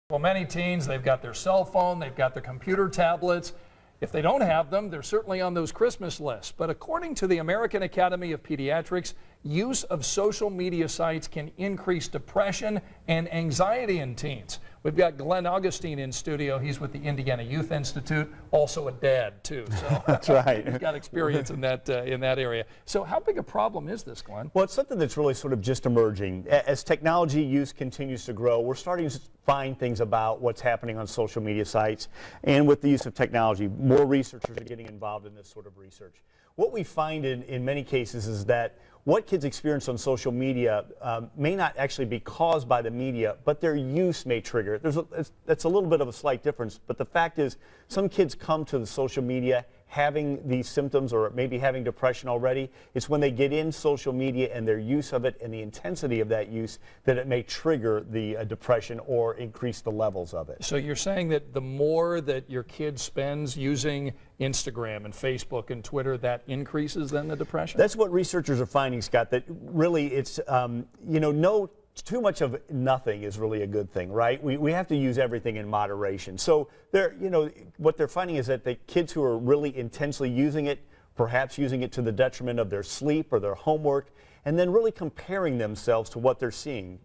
Well, many teens, they've got their cell phone, they've got their computer tablets. If they don't have them, they're certainly on those Christmas lists. But according to the American Academy of Pediatrics, use of social media sites can increase depression and anxiety in teens. We've got Glenn Augustine in studio. He's with the Indiana Youth Institute, also a dad too. So that's right. He's got experience in that area. So how big a problem is this, Glenn? Well, it's something that's really sort of just emerging. As technology use continues to grow, we're starting to find things about what's happening on social media sites. And with the use of technology, more researchers are getting involved in this sort of research. What we find in many cases is that what kids experience on social media may not actually be caused by the media, but their use may trigger it. That's a little bit of a slight difference, but the fact is some kids come to the social media having these symptoms or maybe having depression already. It's when they get in social media and their use of it and the intensity of that use that it may trigger the depression or increase the levels of it. So you're saying that the more that your kid spends using Instagram and Facebook and Twitter, that increases then the depression? That's what researchers are finding, Scott, that really it's, too much of nothing is really a good thing, right? We have to use everything in moderation. So what they're finding is that the kids who are really intensely using it, perhaps using it to the detriment of their sleep or their homework, and then really comparing themselves to what they're seeing.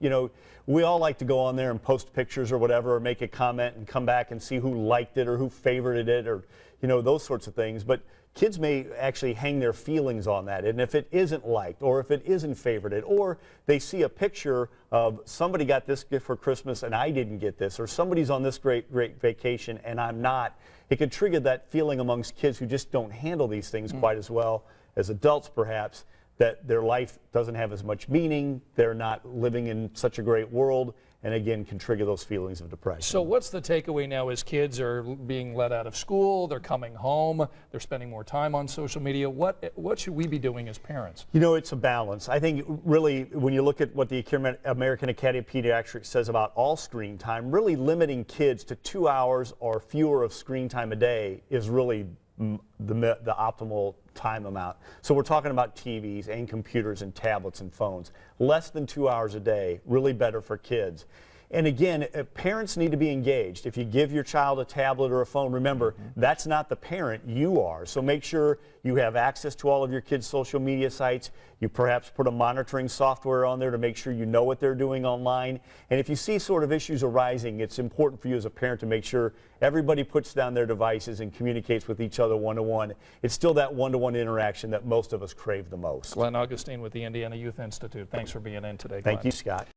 We all like to go on there and post pictures or whatever, or make a comment and come back and see who liked it or who favorited it, or those sorts of things. But kids may actually hang their feelings on that, and if it isn't liked or if it isn't favorited, or they see a picture of somebody got this gift for Christmas and I didn't get this, or somebody's on this great vacation and I'm not, it can trigger that feeling amongst kids who just don't handle these things quite as well as adults perhaps, that their life doesn't have as much meaning, they're not living in such a great world, and again can trigger those feelings of depression. So what's the takeaway now as kids are being let out of school, they're coming home, they're spending more time on social media? What should we be doing as parents? It's a balance. I think really when you look at what the American Academy of Pediatrics says about all screen time, really limiting kids to 2 hours or fewer of screen time a day is really the optimal time amount. So we're talking about TVs and computers and tablets and phones. Less than 2 hours a day, really better for kids. And again, parents need to be engaged. If you give your child a tablet or a phone, remember, that's not the parent, you are. So make sure you have access to all of your kids' social media sites. You perhaps put a monitoring software on there to make sure you know what they're doing online. And if you see sort of issues arising, it's important for you as a parent to make sure everybody puts down their devices and communicates with each other one-to-one. It's still that one-to-one interaction that most of us crave the most. Glenn Augustine with the Indiana Youth Institute. Thanks for being in today, Glenn. Thank you, Scott.